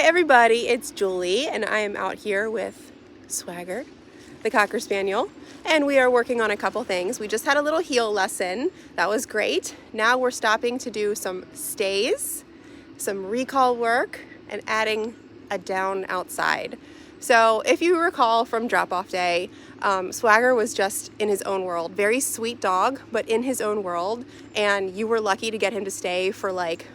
everybody, it's Julie and I am out here with Swagger, the Cocker Spaniel, and we are working on a couple things. We just had a little heel lesson. That was great. Now we're stopping to do some stays, some recall work, and adding a down outside. So if you recall from drop-off day, Swagger was just in his own world. Very sweet dog, but in his own world, and you were lucky to get him to stay for like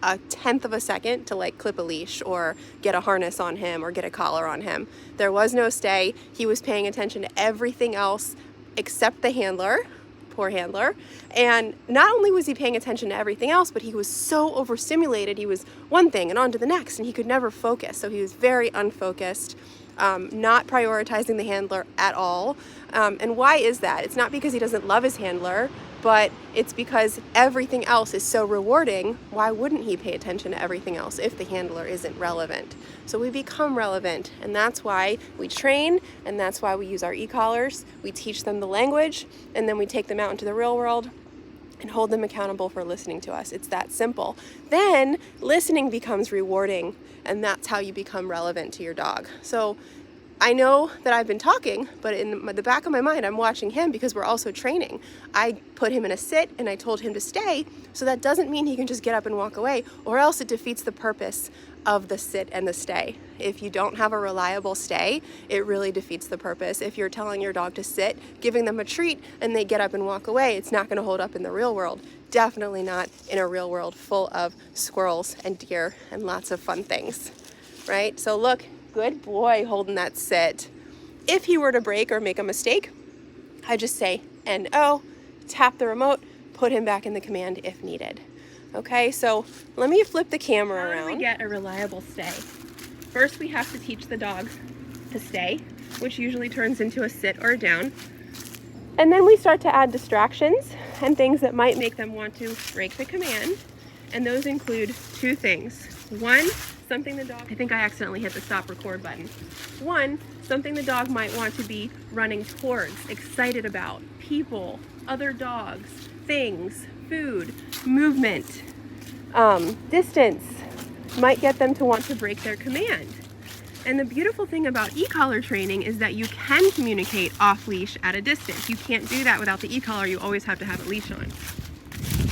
a 1/10 of a second to like clip a leash or get a harness on him or get a collar on him. There was no stay. He was paying attention to everything else except the handler. Poor handler. And not only was he paying attention to everything else, but he was so overstimulated. He was one thing and on to the next, and he could never focus. So he was very unfocused, not prioritizing the handler at all. And why is that? It's not because he doesn't love his handler, but it's because everything else is so rewarding. Why wouldn't he pay attention to everything else if the handler isn't relevant? So we become relevant, and that's why we train, and that's why we use our e-collars. We teach them the language, and then we take them out into the real world and hold them accountable for listening to us. It's that simple. Then listening becomes rewarding, and that's how you become relevant to your dog. So I know that I've been talking, but in the back of my mind, I'm watching him because we're also training. I put him in a sit and I told him to stay, so that doesn't mean he can just get up and walk away, or else it defeats the purpose of the sit and the stay. If you don't have a reliable stay, it really defeats the purpose. If you're telling your dog to sit, giving them a treat, and they get up and walk away, it's not gonna hold up in the real world. Definitely not in a real world full of squirrels and deer and lots of fun things, right? So look, good boy holding that sit. If he were to break or make a mistake, I just say N-O, tap the remote, put him back in the command if needed. Okay, so let me flip the camera around. How do we get a reliable stay? First, we have to teach the dog to stay, which usually turns into a sit or a down. And then we start to add distractions and things that might make them want to break the command. And those include two things. One, something the dog, I think I accidentally hit the stop record button. One, something the dog might want to be running towards, excited about, people, other dogs, things, food, movement, distance, might get them to want to break their command. And the beautiful thing about e-collar training is that you can communicate off leash at a distance. You can't do that without the e-collar. You always have to have a leash on.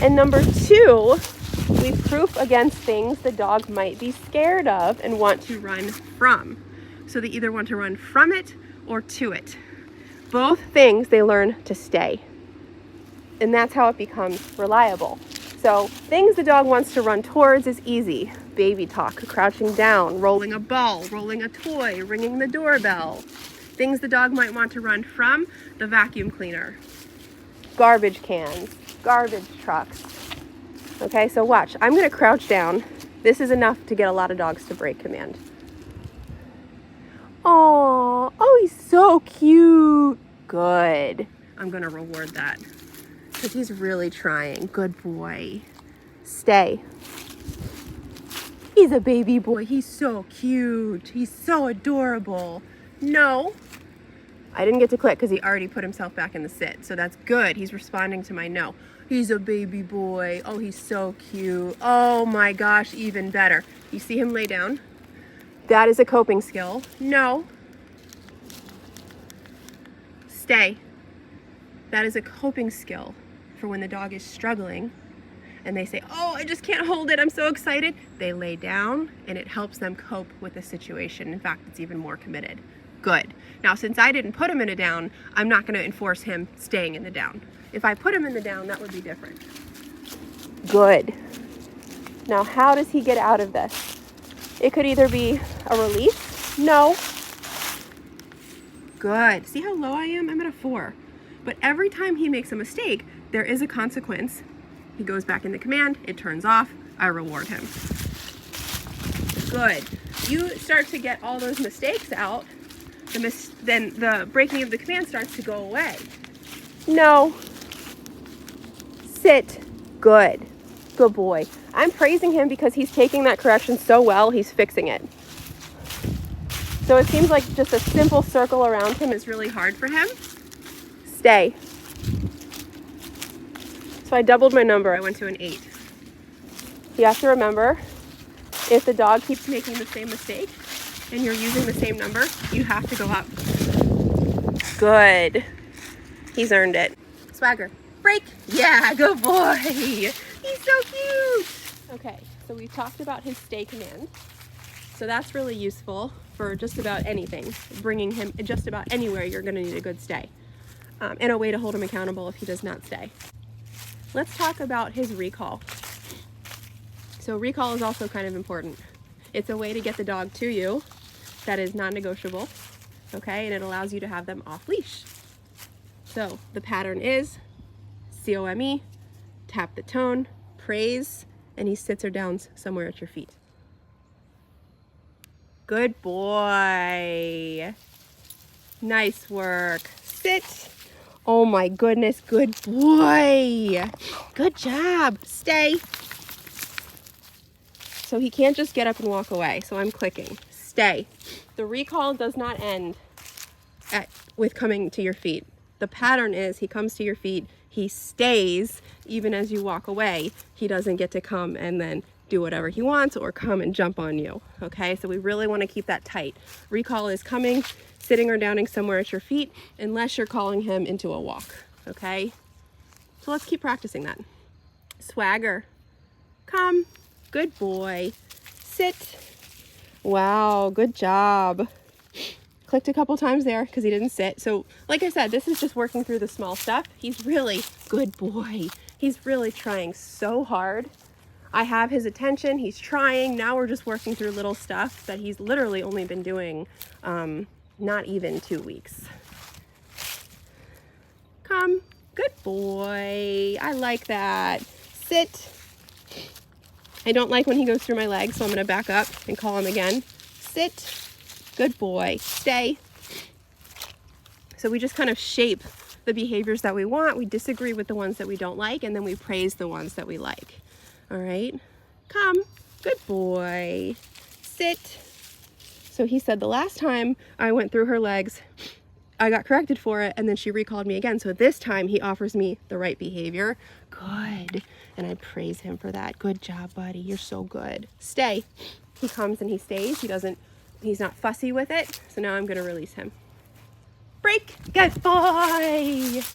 And number two, we proof against things the dog might be scared of and want to run from. So they either want to run from it or to it. Both things they learn to stay. And that's how it becomes reliable. So things the dog wants to run towards is easy. Baby talk, crouching down, rolling a ball, rolling a toy, ringing the doorbell. Things the dog might want to run from, the vacuum cleaner, garbage cans, garbage trucks. Okay, so watch. I'm going to crouch down. This is enough to get a lot of dogs to break command. Oh, he's so cute. Good. I'm going to reward that because he's really trying. Good boy. Stay. He's a baby boy. He's so cute. He's so adorable. No. I didn't get to click because he already put himself back in the sit. So that's good. He's responding to my no. He's a baby boy. Oh, he's so cute. Oh my gosh, even better. You see him lay down? That is a coping skill. No. Stay. That is a coping skill for when the dog is struggling and they say, oh, I just can't hold it. I'm so excited. They lay down and it helps them cope with the situation. In fact, it's even more committed. Good. Now, since I didn't put him in a down, I'm not going to enforce him staying in the down. If I put him in the down, that would be different. Good. Now, how does he get out of this? It could either be a release. No. Good. See how low I am? I'm at a 4. But every time he makes a mistake, there is a consequence. He goes back into command. It turns off. I reward him. Good. You start to get all those mistakes out. Then the breaking of the command starts to go away. No. Sit. Good. Good boy. I'm praising him because he's taking that correction so well, he's fixing it. So it seems like just a simple circle around him is really hard for him. Stay. So I doubled my number. I went to an 8. You have to remember, If the dog keeps making the same mistake and you're using the same number, you have to go up. Good. He's earned it. Swagger, break. Yeah, good boy. He's so cute. Okay, so we talked about his stay command. So that's really useful for just about anything. Bringing him just about anywhere, you're gonna need a good stay. And a way to hold him accountable if he does not stay. Let's talk about his recall. So recall is also kind of important. It's a way to get the dog to you that is non-negotiable, okay? And it allows you to have them off leash. So the pattern is COME, tap the tone, praise, and he sits or downs somewhere at your feet. Good boy. Nice work. Sit. Oh my goodness, good boy. Good job. Stay. So he can't just get up and walk away, so I'm clicking. Stay. The recall does not end with coming to your feet. The pattern is he comes to your feet, he stays even as you walk away. He doesn't get to come and then do whatever he wants or come and jump on you, okay? So we really want to keep that tight. Recall is coming, sitting or downing somewhere at your feet, unless you're calling him into a walk, okay? So let's keep practicing that. Swagger, come, good boy, sit. Wow, good job. Clicked a couple times there because he didn't sit. So like I said, this is just working through the small stuff. He's really good boy. He's really trying so hard. I have his attention, he's trying. Now we're just working through little stuff that he's literally only been doing not even 2 weeks. Come, good boy. I like that. Sit. I don't like when he goes through my legs, so I'm gonna back up and call him again. Sit. Good boy. Stay. So we just kind of shape the behaviors that we want. We disagree with the ones that we don't like, and then we praise the ones that we like. All right. Come. Good boy. Sit. So he said the last time I went through her legs, I got corrected for it, and then she recalled me again. So this time he offers me the right behavior. Good. And I praise him for that. Good job, buddy. You're so good. Stay. He comes and he stays. He's not fussy with it. So now I'm going to release him. Break. Good boy.